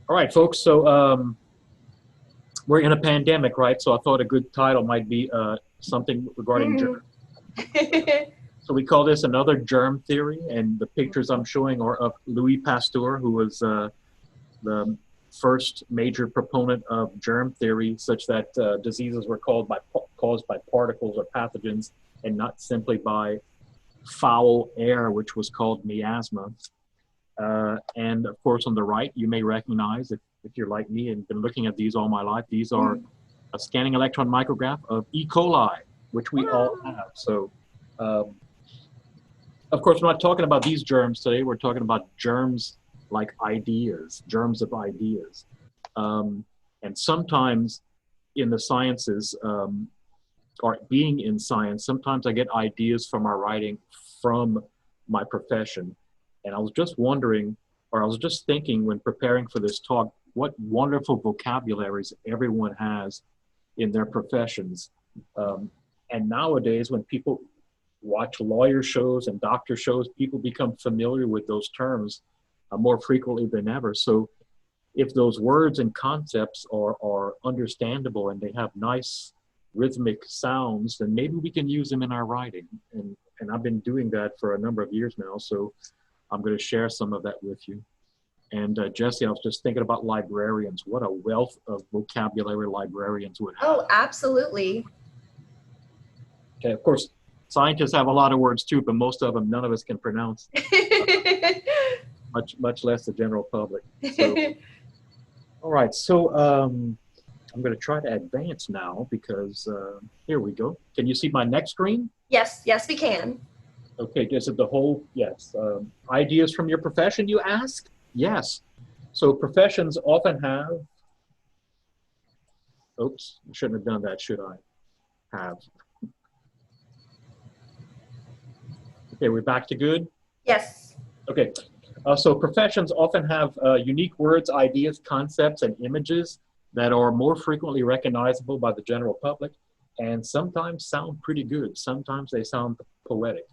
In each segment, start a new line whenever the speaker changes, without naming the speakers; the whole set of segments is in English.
All right, folks. So we're in a pandemic, right? So I thought a good title might be something regarding germ.
Mm.
So we call this another germ theory, and the pictures I'm showing are of Louis Pasteur, who was the first major proponent of germ theory, such that diseases were caused by particles or pathogens, and not simply by foul air, which was called miasma. And of course, on the right, you may recognize, if you're like me and been looking at these all my life, these are a scanning electron micrograph of E. coli, which we all have. So, of course, we're not talking about these germs today. We're talking about germs like ideas, germs of ideas. And sometimes in the sciences, or being in science, sometimes I get ideas from our writing from my profession. And I was just wondering, or I was just thinking when preparing for this talk, what wonderful vocabularies everyone has in their professions. And nowadays, when people watch lawyer shows and doctor shows, people become familiar with those terms more frequently than ever. So if those words and concepts are understandable and they have nice rhythmic sounds, then maybe we can use them in our writing. And I've been doing that for a number of years now. So I'm going to share some of that with you. And Jesse, I was just thinking about librarians. What a wealth of vocabulary librarians would have.
Oh, absolutely.
Okay, of course, scientists have a lot of words too, but most of them, none of us can pronounce, much less the general public. So, all right, so I'm going to try to advance now because here we go. Can you see my next screen?
Yes, yes, we can.
Okay, is it the whole? Yes. Ideas from your profession, you ask? Yes. So professions often have, oops, I shouldn't have done that, should I? Have. Okay, we're back to good?
Yes.
Okay, so professions often have unique words, ideas, concepts, and images that are more frequently recognizable by the general public and sometimes sound pretty good. Sometimes they sound poetic.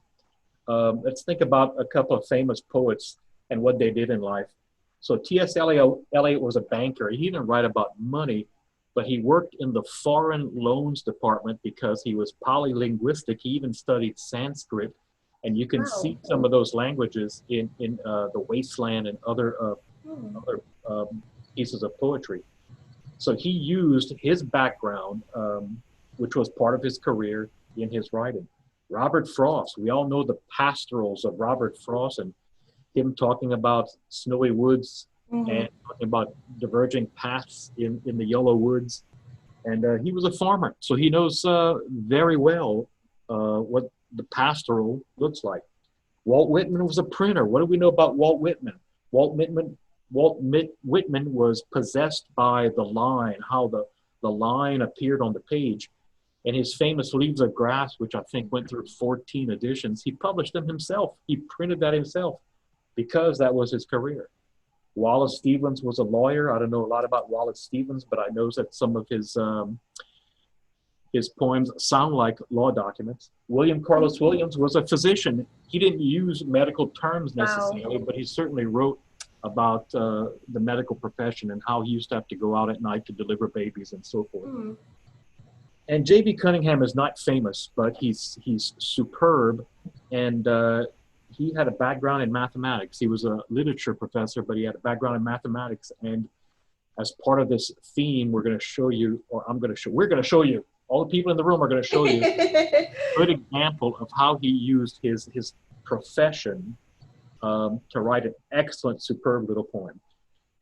Let's think about a couple of famous poets and what they did in life. So T.S. Eliot was a banker. He didn't write about money, but he worked in the foreign loans department because he was polylinguistic. He even studied Sanskrit. And you can see some of those languages in The Wasteland and other pieces of poetry. So he used his background, which was part of his career, in his writing. Robert Frost, we all know the pastorals of Robert Frost and him talking about snowy woods and talking about diverging paths in the yellow woods. And he was a farmer, so he knows very well what the pastoral looks like. Walt Whitman was a printer. What do we know about Walt Whitman? Walt Whitman was possessed by the line, how the line appeared on the page. And his famous Leaves of Grass, which I think went through 14 editions, he published them himself. He printed that himself because that was his career. Wallace Stevens was a lawyer. I don't know a lot about Wallace Stevens, but I know that some of his poems sound like law documents. William Carlos Williams was a physician. He didn't use medical terms necessarily, but he certainly wrote about the medical profession and how he used to have to go out at night to deliver babies and so forth. And J.B. Cunningham is not famous, but he's superb, and he had a background in mathematics. He was a literature professor, but he had a background in mathematics. And as part of this theme, we're going to show you, or we're going to show you, all the people in the room are going to show you a good example of how he used his profession to write an excellent, superb little poem.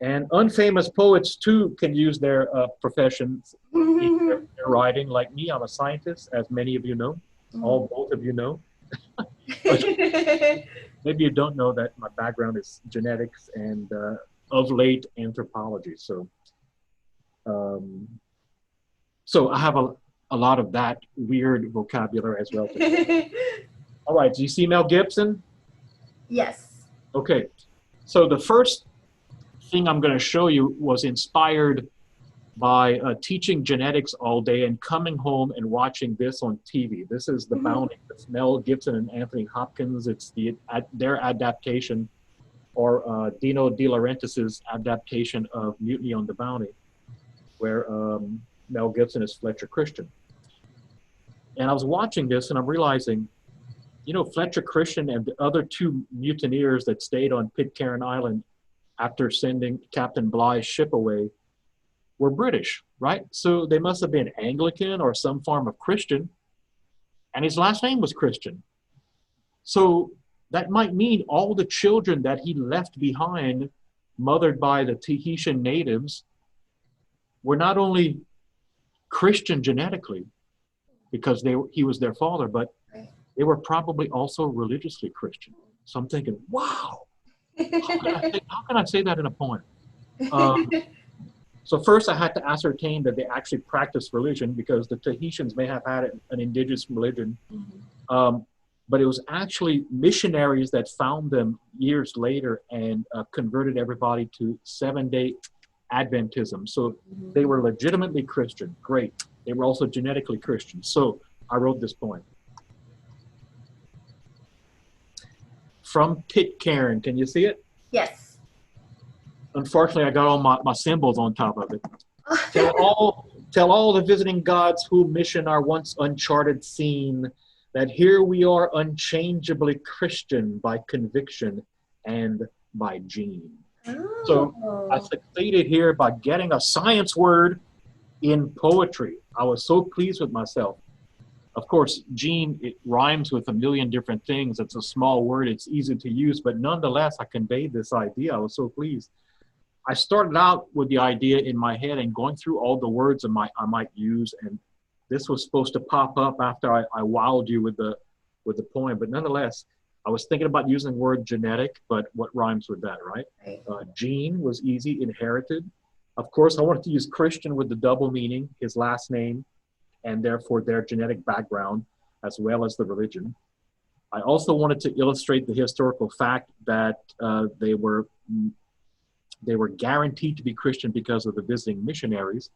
And unfamous poets, too, can use their professions in their writing. Like me, I'm a scientist, as many of you know. Both of you know. Maybe you don't know that my background is genetics and of late anthropology. So I have a lot of that weird vocabulary as well. All right, do you see Mel Gibson?
Yes.
Okay, so the first thing I'm going to show you was inspired by teaching genetics all day and coming home and watching this on TV. This is The Bounty. It's Mel Gibson and Anthony Hopkins. It's their adaptation or Dino De Laurentiis's adaptation of Mutiny on the Bounty, where Mel Gibson is Fletcher Christian. And I was watching this and I'm realizing, you know, Fletcher Christian and the other two mutineers that stayed on Pitcairn Island after sending Captain Bligh's ship away were British, right? So they must have been Anglican or some form of Christian. And his last name was Christian. So that might mean all the children that he left behind, mothered by the Tahitian natives, were not only Christian genetically, because he was their father, but they were probably also religiously Christian. So I'm thinking, wow, how can I say that in a poem? So first I had to ascertain that they actually practiced religion, because the Tahitians may have had an indigenous religion. But it was actually missionaries that found them years later and converted everybody to 7-day Adventism. So they were legitimately Christian. Great. They were also genetically Christian. So I wrote this poem. From Pitcairn. Can you see it?
Yes.
Unfortunately, I got all my symbols on top of it. Tell all the visiting gods who mission our once uncharted scene, that here we are unchangeably Christian by conviction and by gene.
Oh.
So I succeeded here by getting a science word in poetry. I was so pleased with myself. Of course, gene, it rhymes with a million different things. It's a small word, it's easy to use, but nonetheless, I conveyed this idea. I was so pleased. I started out with the idea in my head and going through all the words I might use, and this was supposed to pop up after I wowed you with the poem. But nonetheless, I was thinking about using the word genetic, but what rhymes with that, right? Gene was easy, inherited. Of course, I wanted to use Christian with the double meaning, his last name, and therefore their genetic background, as well as the religion. I also wanted to illustrate the historical fact that they were guaranteed to be Christian because of the visiting missionaries.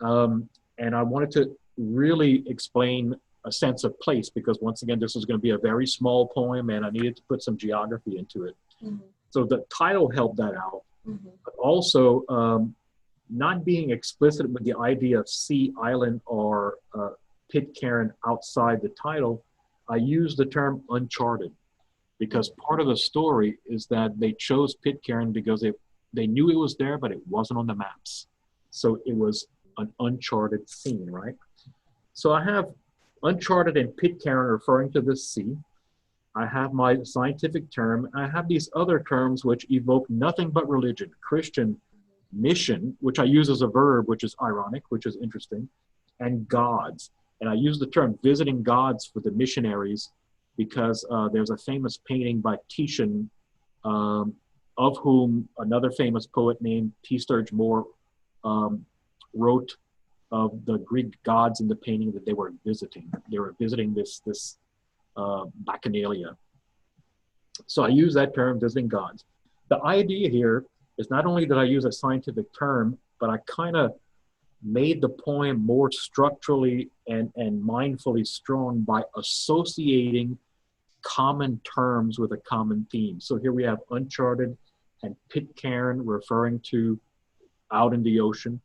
And I wanted to really explain a sense of place, because once again, this was going to be a very small poem and I needed to put some geography into it. So the title helped that out. But also not being explicit with the idea of sea, island, or Pitcairn outside the title, I used the term uncharted, because part of the story is that they chose Pitcairn because they knew it was there, but it wasn't on the maps. So it was an uncharted scene, right? So I have uncharted and Pitcairn referring to this sea. I have my scientific term. I have these other terms which evoke nothing but religion, Christian, mission, which I use as a verb, which is ironic, which is interesting, and gods. And I use the term visiting gods for the missionaries because there's a famous painting by Titian, of whom another famous poet named T. Sturge Moore wrote of the Greek gods in the painting that they were visiting. They were visiting this bacchanalia. So I use that term, visiting gods. The idea here is not only that I use a scientific term, but I kind of made the poem more structurally and mindfully strong by associating common terms with a common theme. So here we have uncharted and Pitcairn referring to out in the ocean.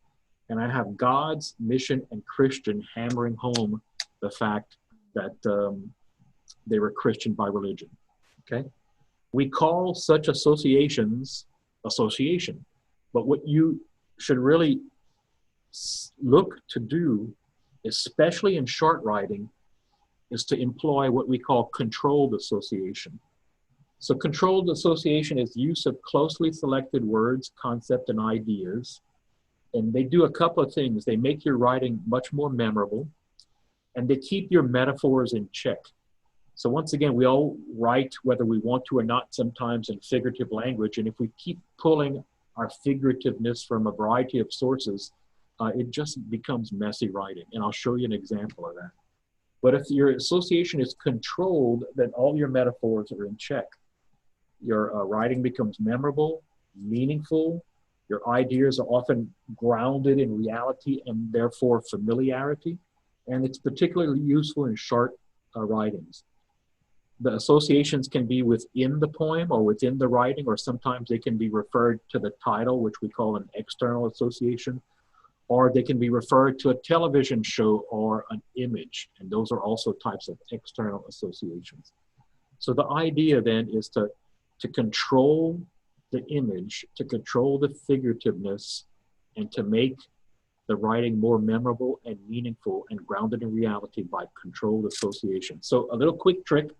And I have gods, mission, and Christian hammering home the fact that they were Christian by religion, okay? We call such associations association, but what you should really look to do, especially in short writing, is to employ what we call controlled association. So controlled association is use of closely selected words, concepts, and ideas. And they do a couple of things. They make your writing much more memorable, and they keep your metaphors in check. So once again, we all write, whether we want to or not, sometimes in figurative language. And if we keep pulling our figurativeness from a variety of sources, it just becomes messy writing. And I'll show you an example of that. But if your association is controlled, then all your metaphors are in check. Your writing becomes memorable, meaningful. Your ideas are often grounded in reality and therefore familiarity. And it's particularly useful in short writings. the associations can be within the poem or within the writing, or sometimes they can be referred to the title, which we call an external association, or they can be referred to a television show or an image, and those are also types of external associations. So the idea then is to control the image, to control the figurativeness, and to make the writing more memorable and meaningful and grounded in reality by controlled association. So a little quick trick.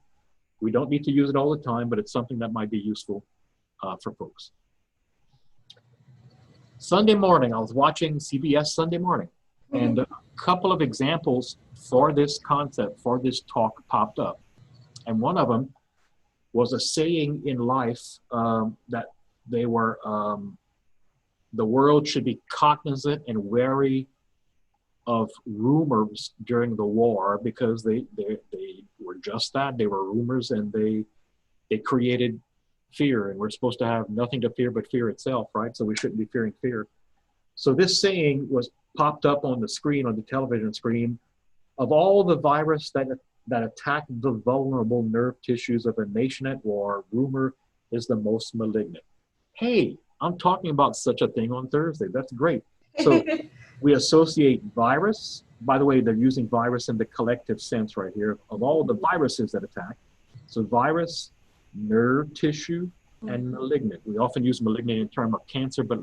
We don't need to use it all the time, but it's something that might be useful for folks. Sunday morning, I was watching CBS Sunday Morning, and a couple of examples for this concept, for this talk popped up. And one of them was a saying in life that they were, the world should be cognizant and wary of rumors during the war, because they were just that. They were rumors, and they created fear, and we're supposed to have nothing to fear but fear itself, right? So we shouldn't be fearing fear. So this saying was popped up on the screen, on the television screen. Of all the virus that attack the vulnerable nerve tissues of a nation at war, rumor is the most malignant. Hey, I'm talking about such a thing on Thursday. That's great. So we associate virus. By the way, they're using virus in the collective sense right here, of all the viruses that attack. So virus, nerve tissue, and malignant. We often use malignant in terms of cancer, but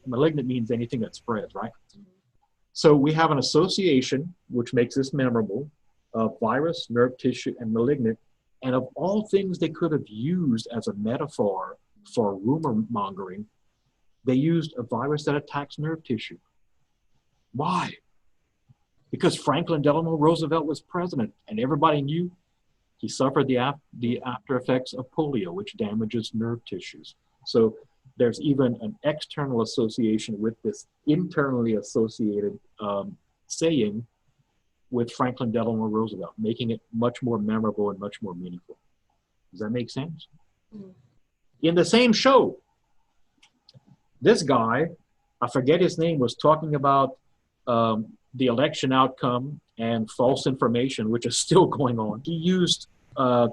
malignant means anything that spreads, right? So we have an association, which makes this memorable, of virus, nerve tissue, and malignant. And of all things they could have used as a metaphor for rumor mongering, they used a virus that attacks nerve tissue. Why? Because Franklin Delano Roosevelt was president, and everybody knew he suffered the after effects of polio, which damages nerve tissues. So there's even an external association with this internally associated saying with Franklin Delano Roosevelt, making it much more memorable and much more meaningful. Does that make sense? In the same show, this guy, I forget his name, was talking about the election outcome and false information, which is still going on. He used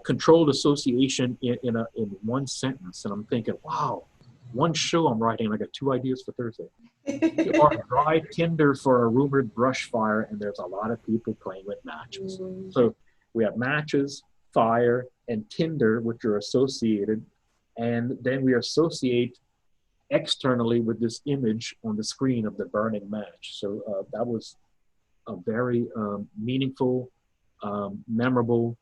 controlled association in one sentence, and I'm thinking, wow, one show I'm writing, I got 2 ideas for Thursday. We are dry tinder for a rumored brush fire, and there's a lot of people playing with matches. So we have matches, fire, and tinder, which are associated, and then we associate externally with this image on the screen of the burning match. So that was a very meaningful, memorable,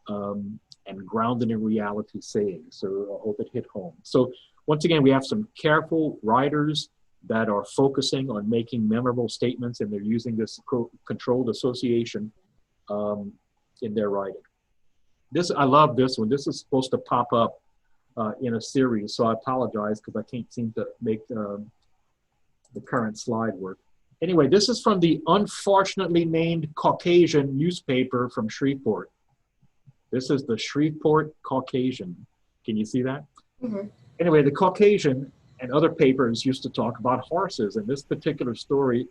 and grounded in reality saying. So I hope it hit home. So once again, we have some careful writers that are focusing on making memorable statements, and they're using this controlled association in their writing. I love this one. This is supposed to pop up in a series, so I apologize because I can't seem to make the current slide work. Anyway, this is from the unfortunately named Caucasian newspaper from Shreveport. This is the Shreveport Caucasian. Can you see that? Mm-hmm. Anyway, the Caucasian and other papers used to talk about horses, and this particular story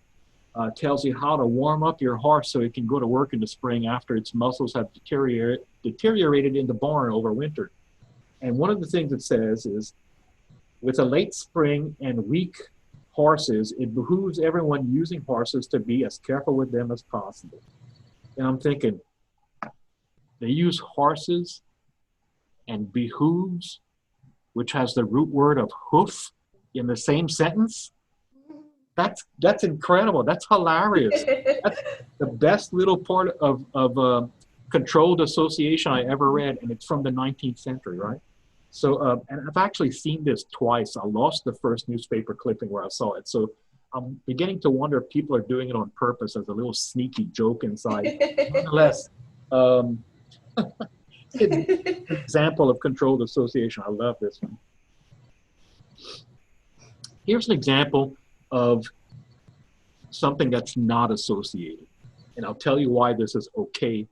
tells you how to warm up your horse so it can go to work in the spring after its muscles have deteriorated in the barn over winter. And one of the things it says is, with a late spring and weak horses, it behooves everyone using horses to be as careful with them as possible. And I'm thinking, they use horses and behooves, which has the root word of hoof, in the same sentence? That's incredible. That's hilarious. That's the best little part of controlled association I ever read, and it's from the 19th century, right? So, and I've actually seen this twice. I lost the first newspaper clipping where I saw it. So I'm beginning to wonder if people are doing it on purpose as a little sneaky joke inside. Nonetheless, an example of controlled association. I love this one. Here's an example of something that's not associated. And I'll tell you why this is okay,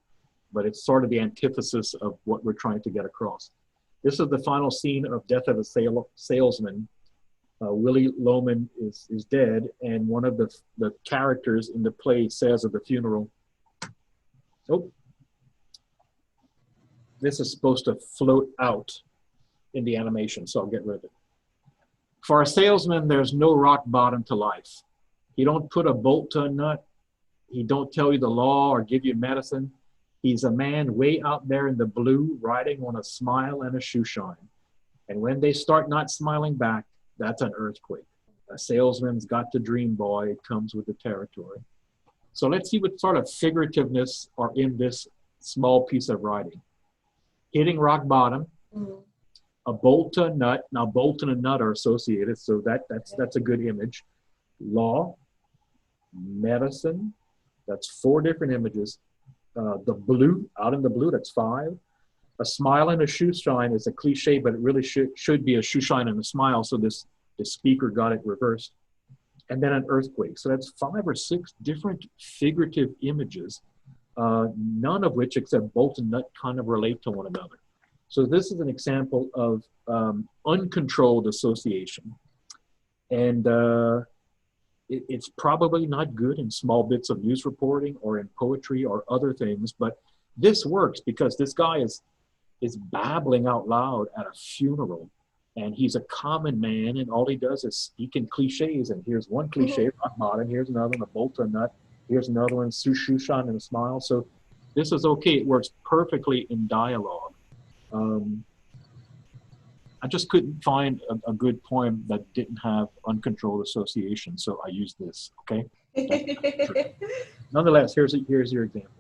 but it's sort of the antithesis of what we're trying to get across. This is the final scene of Death of a Salesman. Willie Loman is dead, and one of the characters in the play says of the funeral, "Oh, this is supposed to float out in the animation, so I'll get rid of it. For a salesman, there's no rock bottom to life. He don't put a bolt to a nut. He don't tell you the law or give you medicine. He's a man way out there in the blue, riding on a smile and a shoe shine. And when they start not smiling back, that's an earthquake. A salesman's got the dream, boy. It comes with the territory. So let's see what sort of figurativeness are in this small piece of writing. Hitting rock bottom, a bolt to a nut. Now, bolt and a nut are associated, so that's a good image. Law, medicine, that's 4 different images. The blue, out in the blue, that's 5. A smile and a shoe shine is a cliche, but it really should be a shoe shine and a smile, so the speaker got it reversed. And then an earthquake. So that's 5 or 6 different figurative images, none of which, except bolt and nut, kind of relate to one another. So this is an example of uncontrolled association. And it's probably not good in small bits of news reporting or in poetry or other things, but this works because this guy is babbling out loud at a funeral, and he's a common man, and all he does is speak in cliches. And here's one cliche, rock bottom, here's another one, a bolt or a nut, here's another one, shoe shine and a smile. So this is okay. It works perfectly in dialogue. I just couldn't find a good poem that didn't have uncontrolled association, so I used this, okay? Nonetheless, here's your example.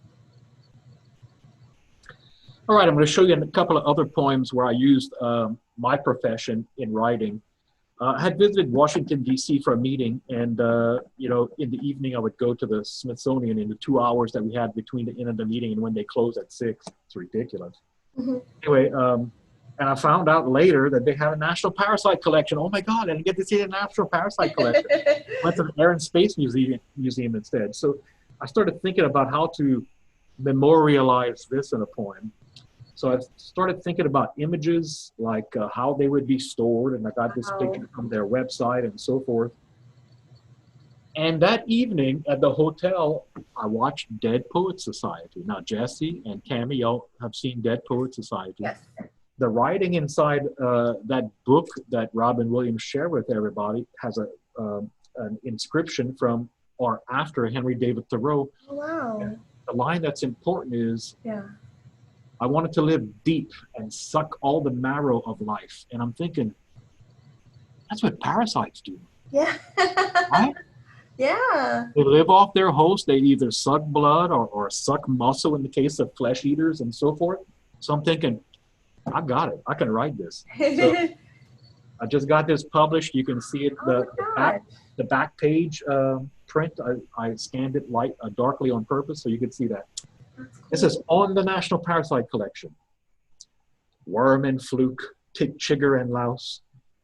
All right, I'm going to show you a couple of other poems where I used my profession in writing. I had visited Washington, D.C. for a meeting, and you know, in the evening I would go to the Smithsonian in the 2 hours that we had between the end of the meeting and when they close at 6. It's ridiculous. Anyway, and I found out later that they had a national parasite collection. Oh my God, I didn't get to see the national parasite collection. Went to the Air and Space Museum instead. So I started thinking about how to memorialize this in a poem. So I started thinking about images, like how they would be stored, and I got this picture from their website and so forth. And that evening at the hotel, I watched Dead Poets Society. Now, Jesse and Tammy, y'all have seen Dead Poets Society.
Yes.
The writing inside that book that Robin Williams shared with everybody has an inscription from or after Henry David Thoreau.
Oh, wow.
And the line that's important is,
Yeah.
I wanted to live deep and suck all the marrow of life. And I'm thinking, that's what parasites do.
Yeah.
Right?
Yeah.
They live off their host. They either suck blood or suck muscle in the case of flesh eaters and so forth. So I'm thinking, I got it. I can write this. So I just got this published. You can see it, the back page print. I scanned it darkly on purpose so you could see that.
Cool.
This is on the National Parasite Collection. Worm and fluke, tick, chigger, and louse.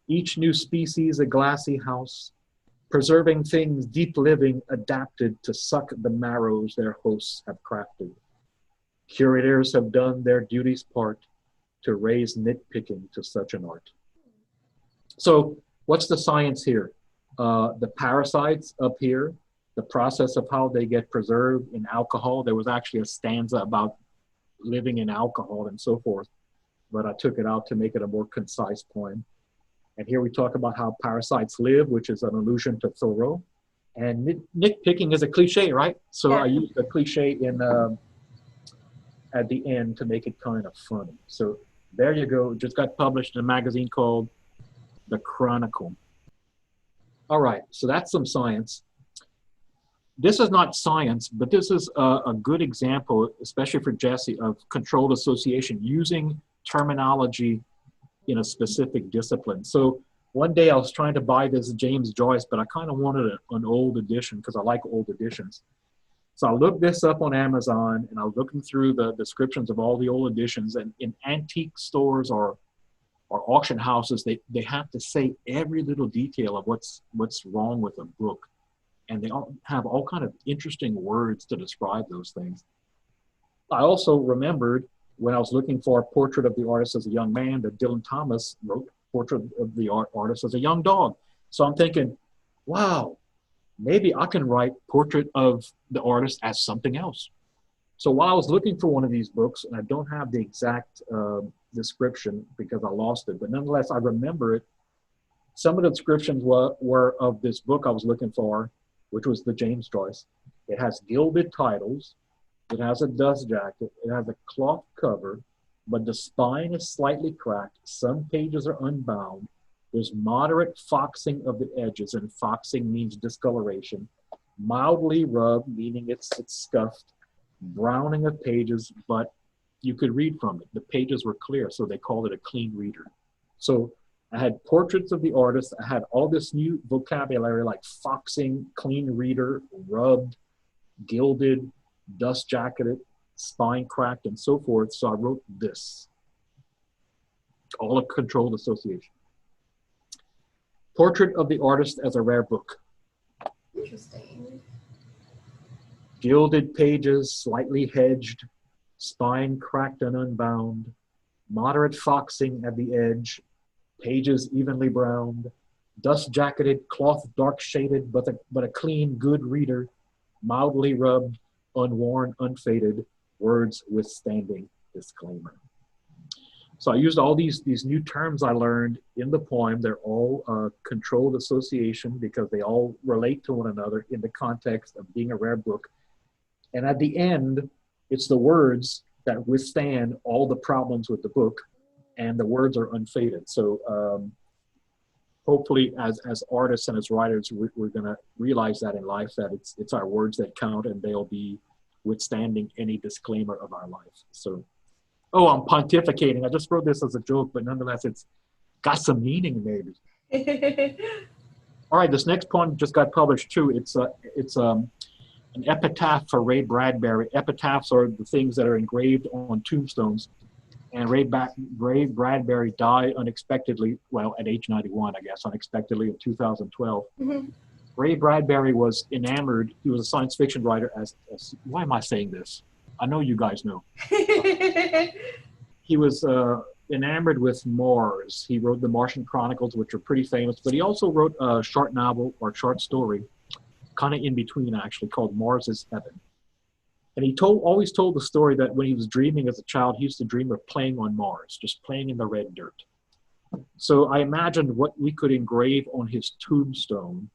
Each new species a glassy house. Preserving things deep living adapted to suck the marrows their hosts have crafted. Curators have done their duty's part to raise nitpicking to such an art. So what's the science here? The parasites up here, the process of how they get preserved in alcohol. There was actually a stanza about living in alcohol and so forth, but I took it out to make it a more concise poem. And here we talk about how parasites live, which is an allusion to Thoreau. And nitpicking is a cliche, right? So yeah. I used a cliche in at the end to make it kind of funny. So there you go. It just got published in a magazine called The Chronicle. All right, so that's some science. This is not science, but this is a good example, especially for Jesse, of controlled association, using terminology in a specific discipline. So one day I was trying to buy this James Joyce, but I kind of wanted an old edition because I like old editions. So I looked this up on Amazon and I was looking through the descriptions of all the old editions, and in antique stores or auction houses, they have to say every little detail of what's wrong with a book. And they all have all kind of interesting words to describe those things. I also remembered when I was looking for a portrait of the artist as a young man that Dylan Thomas wrote, portrait of the artist as a young dog. So I'm thinking, wow, maybe I can write portrait of the artist as something else. So while I was looking for one of these books, and I don't have the exact description because I lost it, but nonetheless, I remember it. Some of the descriptions were of this book I was looking for, which was the James Joyce. It has gilded titles. It has a dust jacket. It has a cloth cover, but the spine is slightly cracked. Some pages are unbound. There's moderate foxing of the edges, and foxing means discoloration. Mildly rubbed, meaning it's scuffed. Browning of pages, but you could read from it. The pages were clear, so they called it a clean reader. So I had portraits of the artist. I had all this new vocabulary like foxing, clean reader, rubbed, gilded, dust jacketed, spine cracked, and so forth. So I wrote this, all a controlled association. Portrait of the artist as a rare book.
Interesting.
Gilded pages, slightly hedged, spine cracked and unbound, moderate foxing at the edge, pages evenly browned, dust jacketed, cloth dark shaded, but a clean, good reader, mildly rubbed, unworn, unfaded, words withstanding disclaimer. So I used all these new terms I learned in the poem. They're all controlled association because they all relate to one another in the context of being a rare book. And at the end, it's the words that withstand all the problems with the book, and the words are unfaded. So hopefully as artists and as writers, we're gonna realize that in life, that it's our words that count, and they'll be withstanding any disclaimer of our life. So, oh, I'm pontificating. I just wrote this as a joke, but nonetheless, it's got some meaning maybe. All right, this next poem just got published too. It's an epitaph for Ray Bradbury. Epitaphs are the things that are engraved on tombstones. And Ray Bradbury died unexpectedly, well, at age 91, I guess, unexpectedly in 2012. Mm-hmm. Ray Bradbury was enamored. He was a science fiction writer as why am I saying this? I know you guys know. He was enamored with Mars. He wrote the Martian Chronicles, which are pretty famous, but he also wrote a short novel or short story, kind of in between actually, called Mars is Heaven. And he always told the story that when he was dreaming as a child, he used to dream of playing on Mars, just playing in the red dirt. So I imagined what we could engrave on his tombstone,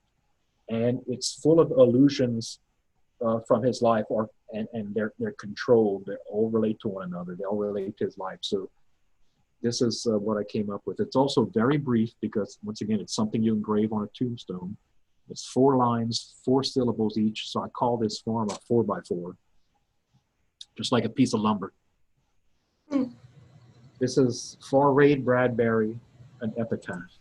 and it's full of allusions from his life, and they're controlled. They all relate to one another. They all relate to his life. So this is what I came up with. It's also very brief because, once again, it's something you engrave on a tombstone. It's 4 lines, 4 syllables each. So I call this form a 4x4, just like a piece of lumber. Mm. This is for Ray Bradbury, an epitaph.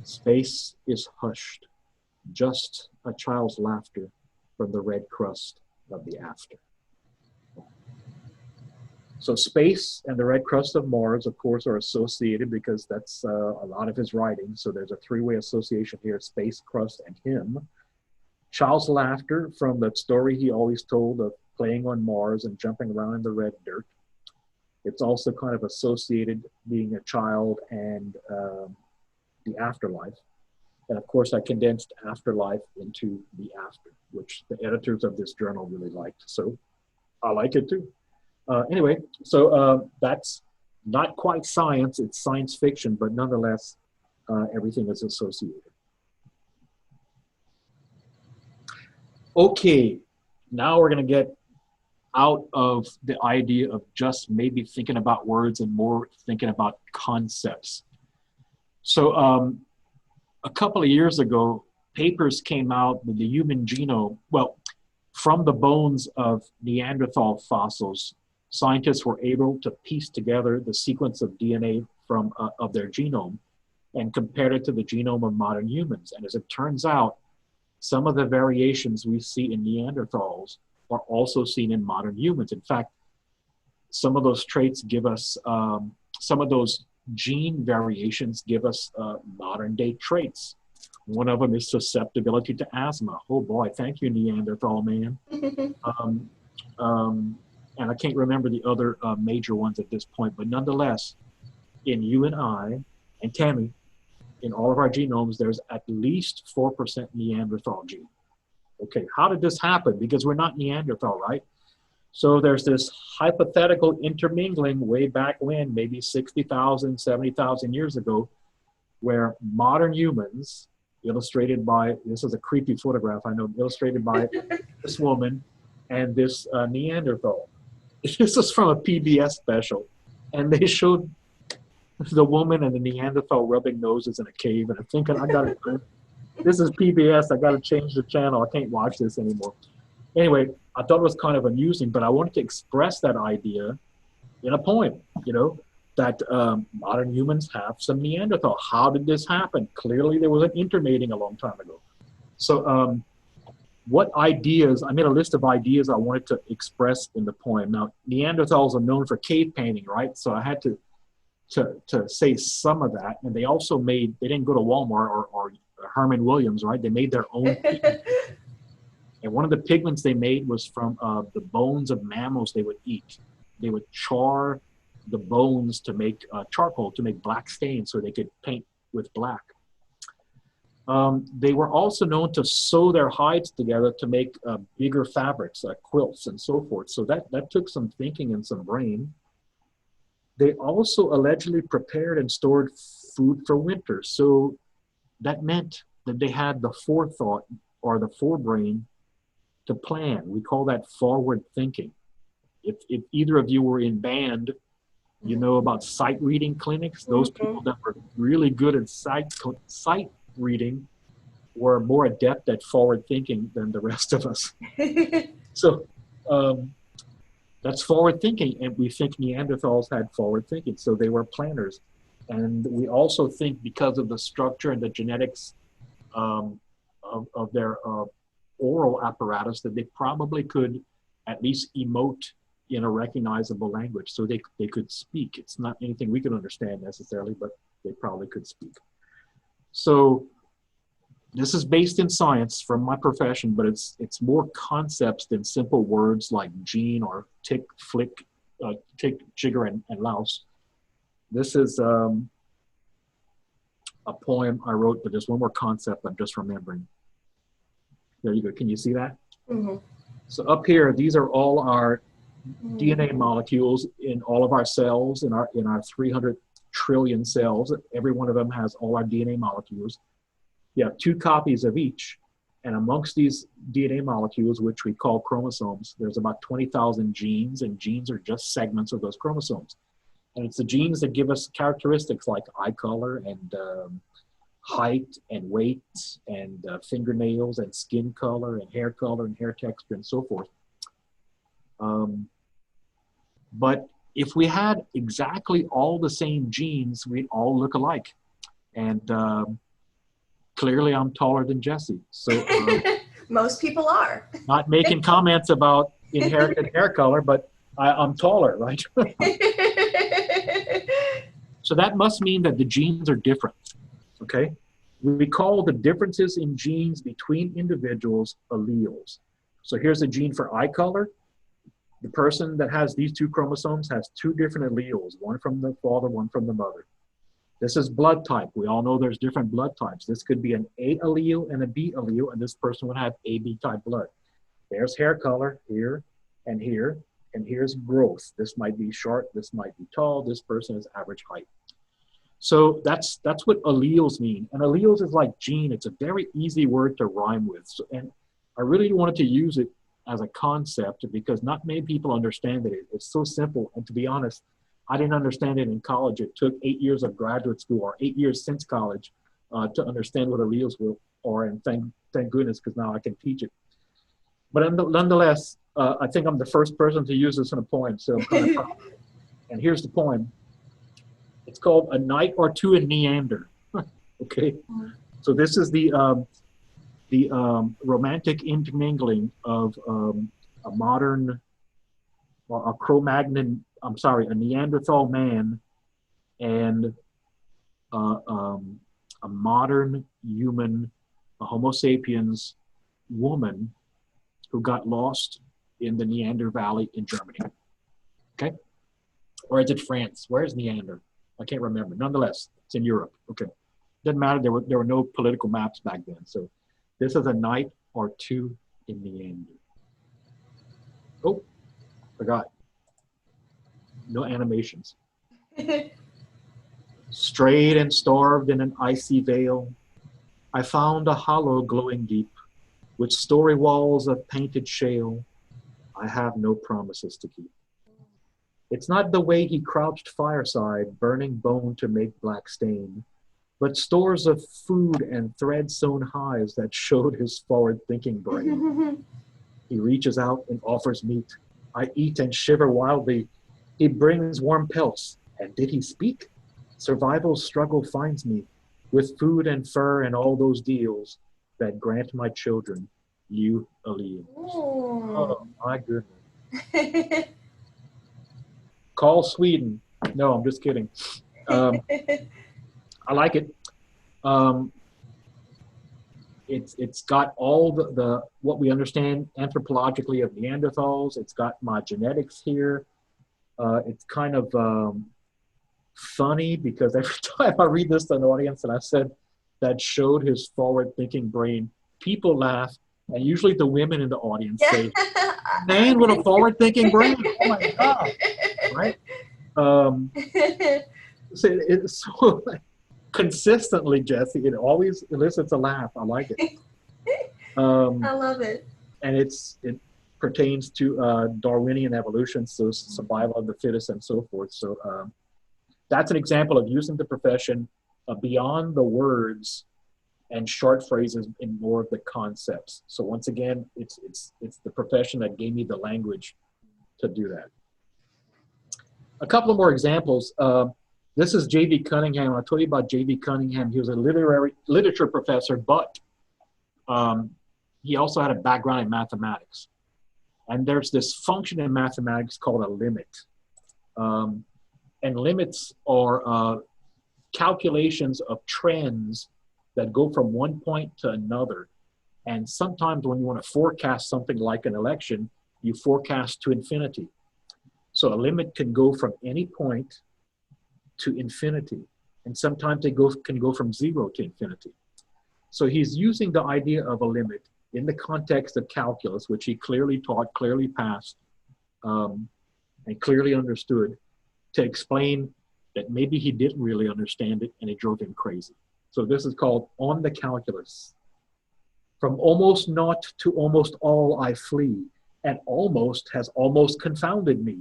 Space is hushed, just a child's laughter from the red crust of the after. So space and the red crust of Mars, of course, are associated because that's a lot of his writing. So there's a 3-way association here: space, crust, and him. Child's laughter from that story he always told of playing on Mars and jumping around in the red dirt. It's also kind of associated being a child and the afterlife. And of course, I condensed afterlife into the after, which the editors of this journal really liked. So I like it too. Anyway, so that's not quite science, it's science fiction, but nonetheless, everything is associated. Okay, now we're gonna get out of the idea of just maybe thinking about words and more thinking about concepts. So a couple of years ago, papers came out with the human genome. Well, from the bones of Neanderthal fossils, scientists were able to piece together the sequence of DNA from of their genome and compared it to the genome of modern humans. And as it turns out, some of the variations we see in Neanderthals are also seen in modern humans. In fact, some of those traits give us, some of those gene variations give us modern day traits. One of them is susceptibility to asthma. Oh boy, thank you, Neanderthal man. And I can't remember the other major ones at this point, but nonetheless, in you and I, and Tammy, in all of our genomes, there's at least 4% Neanderthal gene. Okay, how did this happen? Because we're not Neanderthal, right? So there's this hypothetical intermingling way back when, maybe 60,000, 70,000 years ago, where modern humans, illustrated by, this is a creepy photograph, I know, illustrated by this woman and this Neanderthal. This is from a PBS special. And they showed the woman and the Neanderthal rubbing noses in a cave. And I'm thinking, this is PBS, I got to change the channel. I can't watch this anymore. Anyway, I thought it was kind of amusing, but I wanted to express that idea in a poem, that modern humans have some Neanderthal. How did this happen? Clearly there was an intermating a long time ago. So what ideas, I made a list of ideas I wanted to express in the poem. Now, Neanderthals are known for cave painting, right? So I had to say some of that. And they also they didn't go to Walmart or Herman Williams, right? They made their own pigments. And one of the pigments they made was from the bones of mammals they would eat. They would char the bones to make charcoal, to make black stains so they could paint with black. They were also known to sew their hides together to make bigger fabrics, quilts and so forth. So that took some thinking and some brain. They also allegedly prepared and stored food for winter. So that meant that they had the forethought or the forebrain to plan. We call that forward thinking. If either of you were in band, you know about sight reading clinics. Those people that were really good at sight reading were more adept at forward thinking than the rest of us. So that's forward thinking, and we think Neanderthals had forward thinking, so they were planners. And we also think because of the structure and the genetics of their oral apparatus that they probably could at least emote in a recognizable language, so they could speak. It's not anything we can understand necessarily, but they probably could speak. So this is based in science from my profession, but it's more concepts than simple words like gene or tick, flick, tick, jigger, and louse. This is a poem I wrote, but there's one more concept I'm just remembering. There you go. Can you see that? Mm-hmm. So up here, these are all our DNA molecules in all of our cells, in our 300 trillion cells. Every one of them has all our DNA molecules. You have 2 copies of each. And amongst these DNA molecules, which we call chromosomes, there's about 20,000 genes, and genes are just segments of those chromosomes. And it's the genes that give us characteristics like eye color and height and weight and fingernails and skin color and hair texture and so forth. But if we had exactly all the same genes, we'd all look alike. And clearly I'm taller than Jesse. So
most people are.
Not making comments about inherited hair color, but I'm taller, right? So that must mean that the genes are different, okay? We call the differences in genes between individuals alleles. So here's a gene for eye color. The person that has these 2 chromosomes has 2 different alleles, one from the father, one from the mother. This is blood type. We all know there's different blood types. This could be an A allele and a B allele, and this person would have AB type blood. There's hair color here, and here's growth. This might be short, this might be tall, this person is average height. So that's what alleles mean. And alleles is like gene. It's a very easy word to rhyme with. So, and I really wanted to use it as a concept because not many people understand it. It's so simple. And to be honest, I didn't understand it in college. It took 8 years of graduate school or 8 years since college to understand what alleles are. And thank goodness, because now I can teach it. But nonetheless, I think I'm the first person to use this in a poem. So I'm kind of proud. And here's the poem. It's called A Night or Two in Neander. Okay. So this is the romantic intermingling of a modern, well, a Neanderthal man and a modern human, a Homo sapiens woman who got lost in the Neander Valley in Germany. Okay? Or is it France? Where is Neander? I can't remember. Nonetheless, it's in Europe. Okay. Doesn't matter. There were no political maps back then. So this is A Night or Two in the end. Oh, forgot. No animations. Strayed and starved in an icy vale, I found a hollow glowing deep, with story walls of painted shale. I have no promises to keep. It's not the way he crouched fireside, burning bone to make black stain, but stores of food and thread-sewn hives that showed his forward-thinking brain. He reaches out and offers meat. I eat and shiver wildly. He brings warm pelts. And did he speak? Survival's struggle finds me, with food and fur and all those deals that grant my children you alleles. Oh, my goodness. Call Sweden. No, I'm just kidding. I like it. It's got all the what we understand anthropologically of Neanderthals. It's got my genetics here. It's kind of funny because every time I read this to an audience and I said that showed his forward-thinking brain, people laugh, and usually the women in the audience say, "Man with a forward-thinking brain! Oh my God!" Right? So it's so consistently, Jesse. It always elicits a laugh. I like it.
I love it.
And it pertains to Darwinian evolution, so survival of the fittest and so forth. So that's an example of using the profession beyond the words and short phrases in more of the concepts. So once again, it's the profession that gave me the language to do that. A couple of more examples. This is J.V. Cunningham. I told you about J.V. Cunningham. He was a literature professor, but he also had a background in mathematics. And there's this function in mathematics called a limit. And limits are calculations of trends that go from one point to another. And sometimes when you want to forecast something like an election, you forecast to infinity. So a limit can go from any point to infinity. And sometimes they can go from 0 to infinity. So he's using the idea of a limit in the context of calculus, which he clearly taught, clearly passed, and clearly understood, to explain that maybe he didn't really understand it and it drove him crazy. So this is called On the Calculus. From almost naught to almost all I flee, and almost has almost confounded me.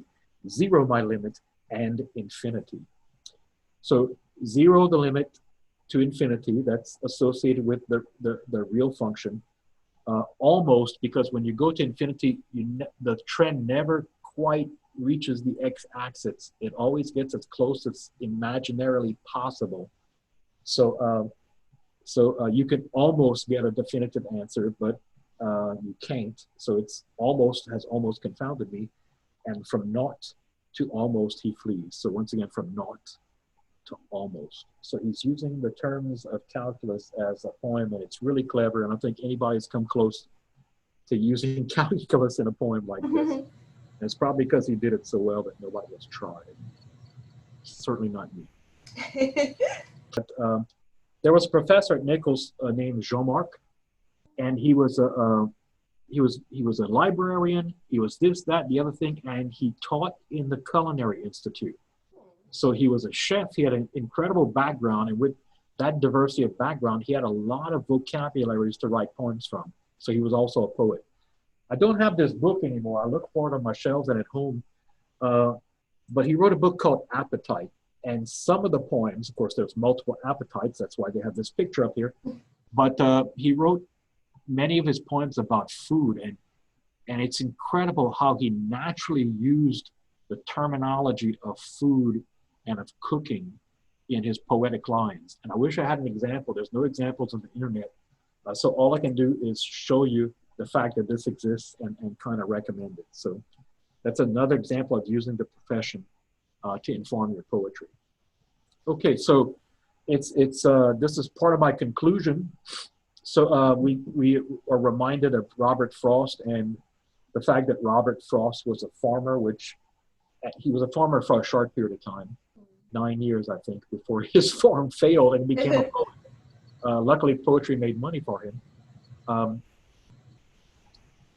0 my limit, and infinity. So 0 the limit to infinity, that's associated with the real function. Almost, because when you go to infinity, the trend never quite reaches the x-axis. It always gets as close as imaginarily possible. So you can almost get a definitive answer, but you can't. So it's has almost confounded me. And from naught to almost he flees. So once again, from naught to almost. So he's using the terms of calculus as a poem, and it's really clever. And I don't think anybody's come close to using calculus in a poem like this. And it's probably because he did it so well that nobody has tried. Certainly not me. But there was a professor at Nichols named Jean-Marc, and he was a librarian. He was this, that, the other thing, and he taught in the Culinary Institute. So he was a chef. He had an incredible background, and with that diversity of background, he had a lot of vocabularies to write poems from. So he was also a poet. I don't have this book anymore. I look for it on my shelves and at home. But he wrote a book called Appetite. And some of the poems, of course, there's multiple appetites. That's why they have this picture up here. But he wrote many of his poems about food. And it's incredible how he naturally used the terminology of food and of cooking in his poetic lines. And I wish I had an example. There's no examples on the internet. So all I can do is show you the fact that this exists and kind of recommend it. So that's another example of using the profession to inform your poetry. Okay, so this is part of my conclusion. So we are reminded of Robert Frost and the fact that Robert Frost was a farmer, which he was a farmer for a short period of time, 9 years, I think, before his farm failed and became a poet. Luckily, poetry made money for him.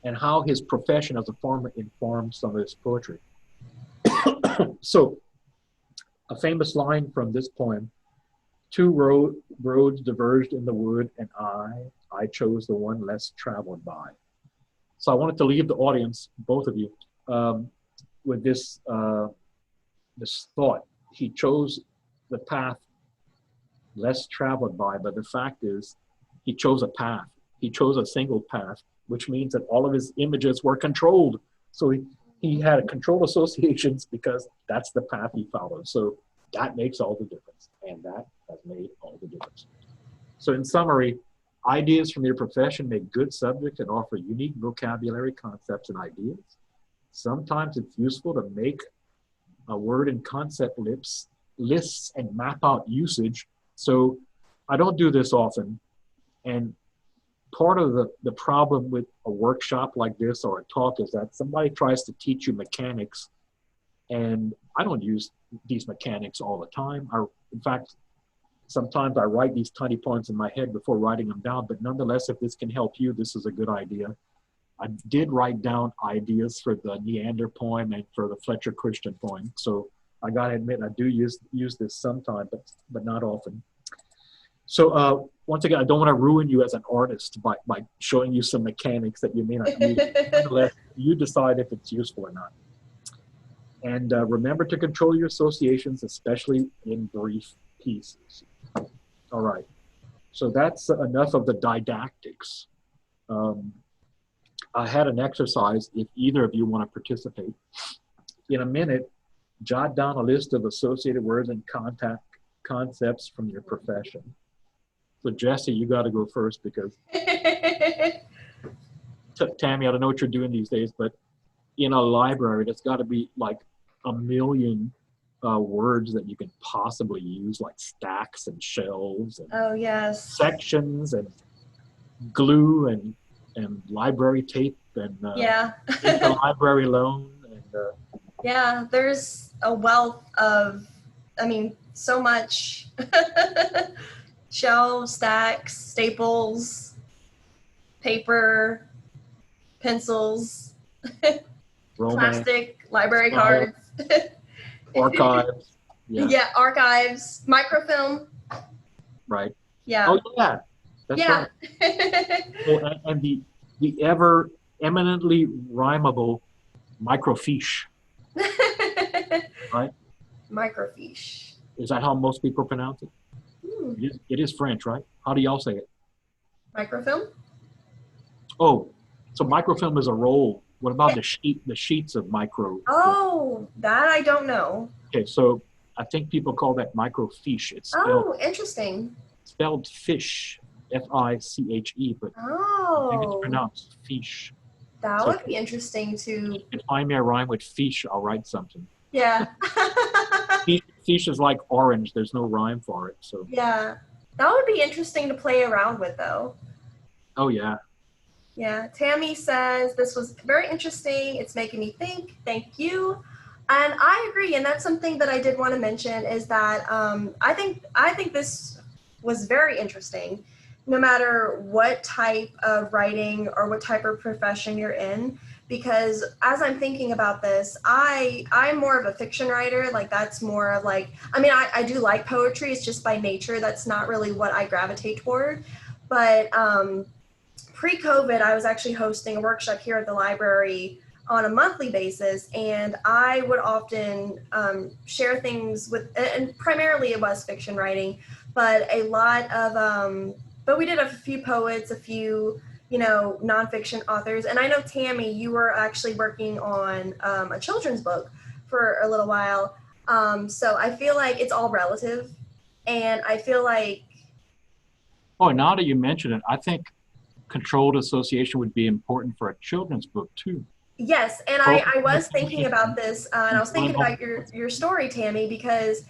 and how his profession as a farmer informed some of his poetry. So, a famous line from this poem: two roads diverged in the wood, and I chose the one less traveled by. So I wanted to leave the audience, both of you, with this this thought. He chose the path less traveled by, but the fact is, he chose a path. He chose a single path, which means that all of his images were controlled. So he had controlled associations because that's the path he followed. So that makes all the difference, and that has made all the difference. So in summary, ideas from your profession make good subjects and offer unique vocabulary, concepts, and ideas. Sometimes it's useful to make a word and concept lists and map out usage. So I don't do this often, and part of the problem with a workshop like this or a talk is that somebody tries to teach you mechanics, and I don't use these mechanics all the time. In fact, sometimes I write these tiny points in my head before writing them down, but nonetheless, if this can help you, this is a good idea. I did write down ideas for the Neander poem and for the Fletcher Christian poem. So I gotta admit, I do use this sometimes, but not often. So once again, I don't want to ruin you as an artist by showing you some mechanics that you may not use. Nonetheless, you decide if it's useful or not. And remember to control your associations, especially in brief pieces. All right. So that's enough of the didactics. I had an exercise if either of you want to participate. In a minute, jot down a list of associated words and concepts from your profession. So Jesse, you got to go first because Tammy, I don't know what you're doing these days, but in a library, there's got to be like a million words that you can possibly use, like stacks and shelves and
oh yes,
sections and glue and library tape and
yeah,
interlibrary loan and
yeah. There's a wealth of, I mean, so much. Shelves, stacks, staples, paper, pencils, plastic, library cards.
Archives. Yeah.
Yeah, archives, microfilm.
Right.
Yeah.
Oh yeah. That's
yeah.
Right. Well, and the ever eminently rhymable microfiche. Right?
Microfiche.
Is that how most people pronounce it? It is French, right? How do y'all say it?
Microfilm?
Oh, so microfilm is a roll. What about the sheets of micro?
Oh, that I don't know.
Okay, so I think people call that microfiche. It's spelled,
interesting.
Spelled fish, F-I-C-H-E, but I think it's pronounced fiche.
That would be interesting to.
If you find me a rhyme with fiche, I'll write something.
Yeah.
Fiche is like orange. There's no rhyme for it. So
yeah, that would be interesting to play around with, though.
Oh yeah.
Yeah. Tammy says this was very interesting. It's making me think. Thank you. And I agree. And that's something that I did want to mention is that I think this was very interesting, no matter what type of writing or what type of profession you're in. Because as I'm thinking about this, I'm more of a fiction writer. Like that's more of like, I mean, I do like poetry. It's just by nature. That's not really what I gravitate toward. But pre-COVID, I was actually hosting a workshop here at the library on a monthly basis. And I would often share things with, and primarily it was fiction writing, but a lot of, but we did a few poets, a few, nonfiction authors. And I know, Tammy, you were actually working on a children's book for a little while. So I feel like it's all relative. And I feel like...
Oh, now that you mention it, I think controlled association would be important for a children's book too.
Yes, and I was thinking about this, and I was thinking about your story, Tammy, because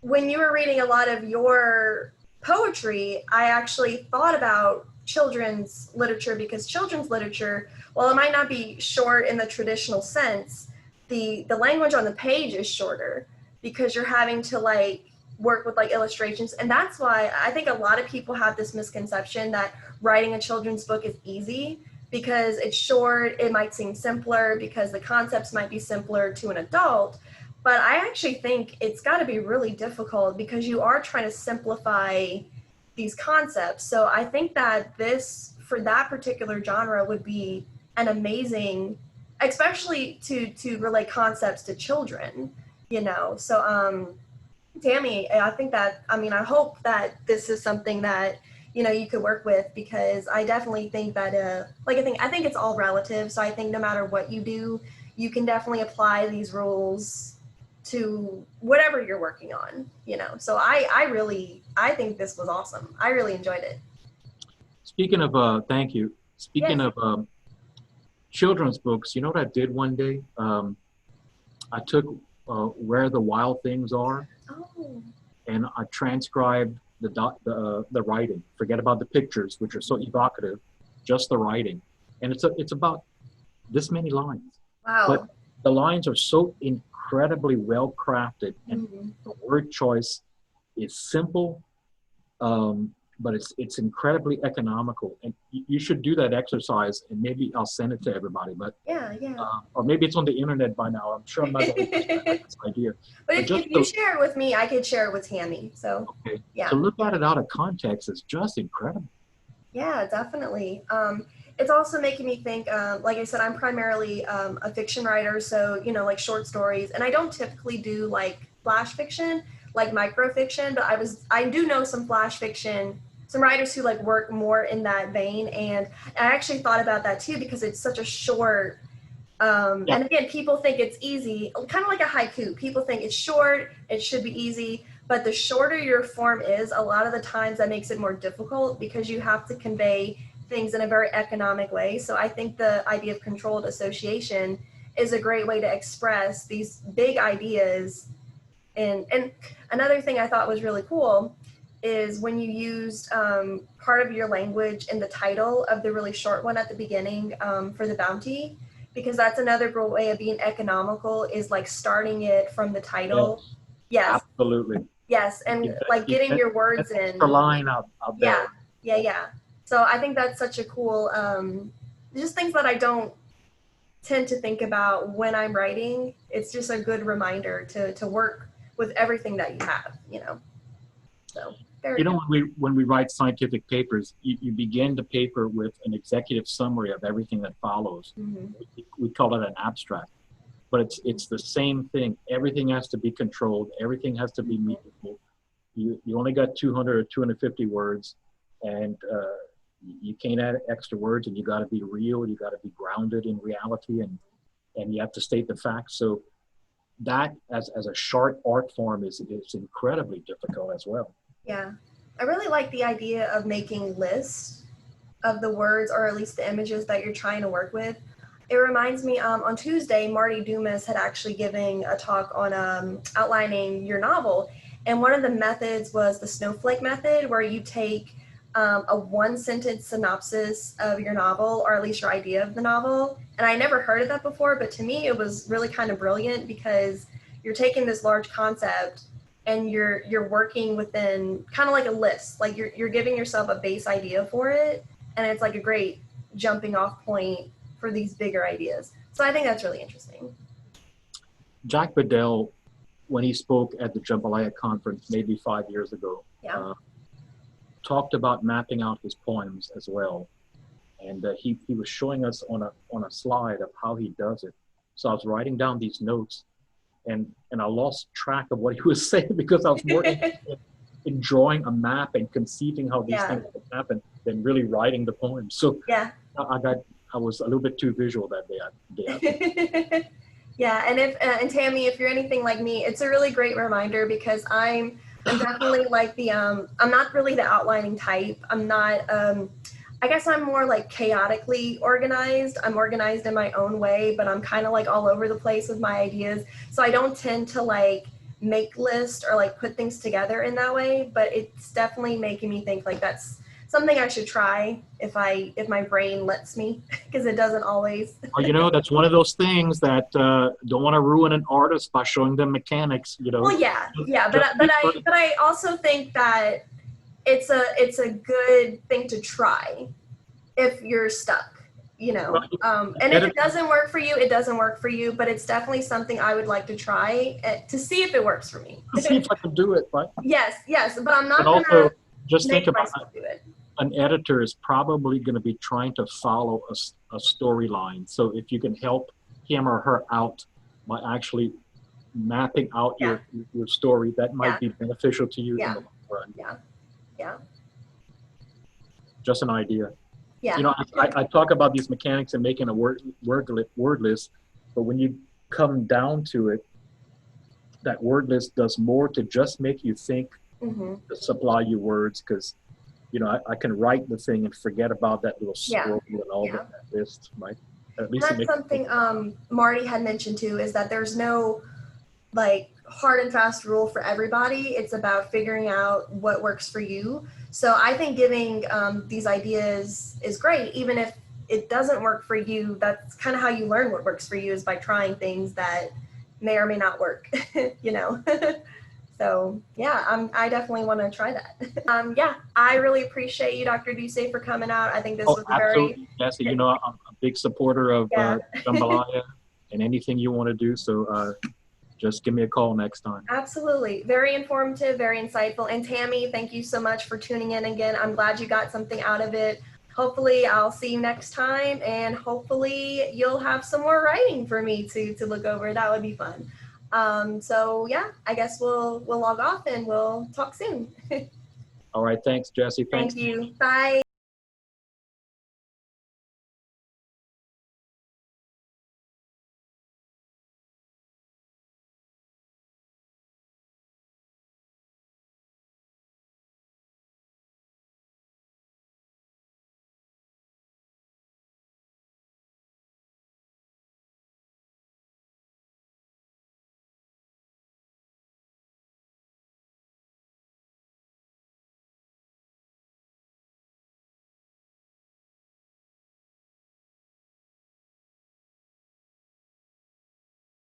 when you were reading a lot of your poetry, I actually thought about children's literature, because children's literature, while it might not be short in the traditional sense, the language on the page is shorter because you're having to like work with like illustrations. And that's why I think a lot of people have this misconception that writing a children's book is easy, because it's short, it might seem simpler because the concepts might be simpler to an adult. But I actually think it's got to be really difficult because you are trying to simplify these concepts. So I think that this, for that particular genre, would be an amazing, especially to relate concepts to children, you know. So Tammy, I think that, I mean, I hope that this is something that, you know, you could work with, because I definitely think that like I think it's all relative. So I think no matter what you do, you can definitely apply these rules to whatever you're working on, you know. So I think this was awesome. I really enjoyed it.
Speaking of, thank you. Speaking
Yes.
of children's books, you know what I did one day? I took Where the Wild Things Are,
Oh.
and I transcribed the writing. Forget about the pictures, which are so evocative, just the writing. And it's about this many lines. But
Wow.
the lines are so incredibly well crafted, and
Mm-hmm.
the word choice is simple, but it's incredibly economical. And you should do that exercise, and maybe I'll send it to everybody. But
Yeah, yeah.
or maybe it's on the internet by now. I'm sure I'm not the only person that has this idea.
But
But just
if you share it with me, I could share it with Tammy. So,
okay, to
yeah,
look at it out of context is just incredible.
yeah, definitely. It's also making me think, like I said, I'm primarily a fiction writer. So, you know, like short stories. And I don't typically do like flash fiction, like microfiction, but I do know some flash fiction, some writers who like work more in that vein. And I actually thought about that too, because it's such a short.
Yeah,
And again, people think it's easy, kind of like a haiku. People think it's short, it should be easy, but the shorter your form is, a lot of the times that makes it more difficult because you have to convey things in a very economic way. So I think the idea of controlled association is a great way to express these big ideas. And another thing I thought was really cool is when you used part of your language in the title of the really short one at the beginning for the bounty, because that's another great way of being economical, is like starting it from the title.
yes,
Yes,
absolutely.
yes, and like
You
getting
get
your
that
words
extra
in.
line out there.
Yeah, yeah, yeah. So I think that's such a cool, just things that I don't tend to think about when I'm writing. It's just a good reminder to work with everything that you have, you know. So
You
very
know,
cool.
when we write scientific papers, you begin the paper with an executive summary of everything that follows.
Mm-hmm.
We call it an abstract, but it's the same thing. Everything has to be controlled. Everything has to be meaningful. You only got 200 or 250 words, and you can't add extra words. And you got to be real. You got to be grounded in reality, and you have to state the facts. So that, as a short art form, is incredibly difficult as well.
Yeah. I really like the idea of making lists of the words, or at least the images that you're trying to work with. It reminds me, on Tuesday, Marty Dumas had actually given a talk on outlining your novel. And one of the methods was the Snowflake Method, where you take a one sentence synopsis of your novel, or at least your idea of the novel. And I never heard of that before, but to me, it was really kind of brilliant, because you're taking this large concept and you're working within kind of like a list, like you're giving yourself a base idea for it, and it's like a great jumping off point for these bigger ideas. So I think that's really interesting.
Jack Bedell, when he spoke at the Jambalaya conference maybe 5 years ago,
Yeah.
talked about mapping out his poems as well. And he was showing us on a slide of how he does it. So I was writing down these notes, and I lost track of what he was saying, because I was more interested in drawing a map and conceiving how these
Yeah.
things would happen than really writing the poem. So
Yeah.
I was a little bit too visual that day. I think.
Yeah, and if and Tammy, if you're anything like me, it's a really great reminder, because I'm definitely like I'm not really the outlining type. I'm not I guess I'm more like chaotically organized. I'm organized in my own way, but I'm kind of like all over the place with my ideas. So I don't tend to like make lists or like put things together in that way, but it's definitely making me think like that's something I should try if my brain lets me, because it doesn't always.
Well, that's one of those things that don't want to ruin an artist by showing them mechanics.
Well, yeah, yeah,
Just
but I also think that it's a good thing to try if you're stuck. you know, and if it doesn't work for you, it doesn't work for you, but it's definitely something I would like to try to see if it works for me.
To see if I can do it, right?
Yes, but I'm not
And
going
also,
to
just think
make
about
myself do it.
an editor is probably going to be trying to follow a storyline. So if you can help him or her out by actually mapping out your story, that might be beneficial to you in the long run.
Yeah.
Just an idea.
Yeah.
You know, I talk about these mechanics and making a word list, but when you come down to it, that word list does more to just make you think, to supply you words, because you know, I can write the thing and forget about that little scroll and all that list, right? At least
and that's something Marty had mentioned too, is that there's no like hard and fast rule for everybody. It's about figuring out what works for you. So I think giving these ideas is great, even if it doesn't work for you. That's kind of how you learn what works for you, is by trying things that may or may not work, you know. So yeah, I definitely want to try that. Yeah, I really appreciate you, Dr. Duce, for coming out. I think this was
absolutely, Cassie. You know, I'm a big supporter of jambalaya and anything you want to do. So just give me a call next time.
Absolutely. Very informative, very insightful. And Tammy, thank you so much for tuning in again. I'm glad you got something out of it. Hopefully I'll see you next time, and hopefully you'll have some more writing for me to look over. That would be fun. So yeah, I guess we'll log off and we'll talk soon.
All right. Thanks, Jesse. Thanks.
Thank you. Bye.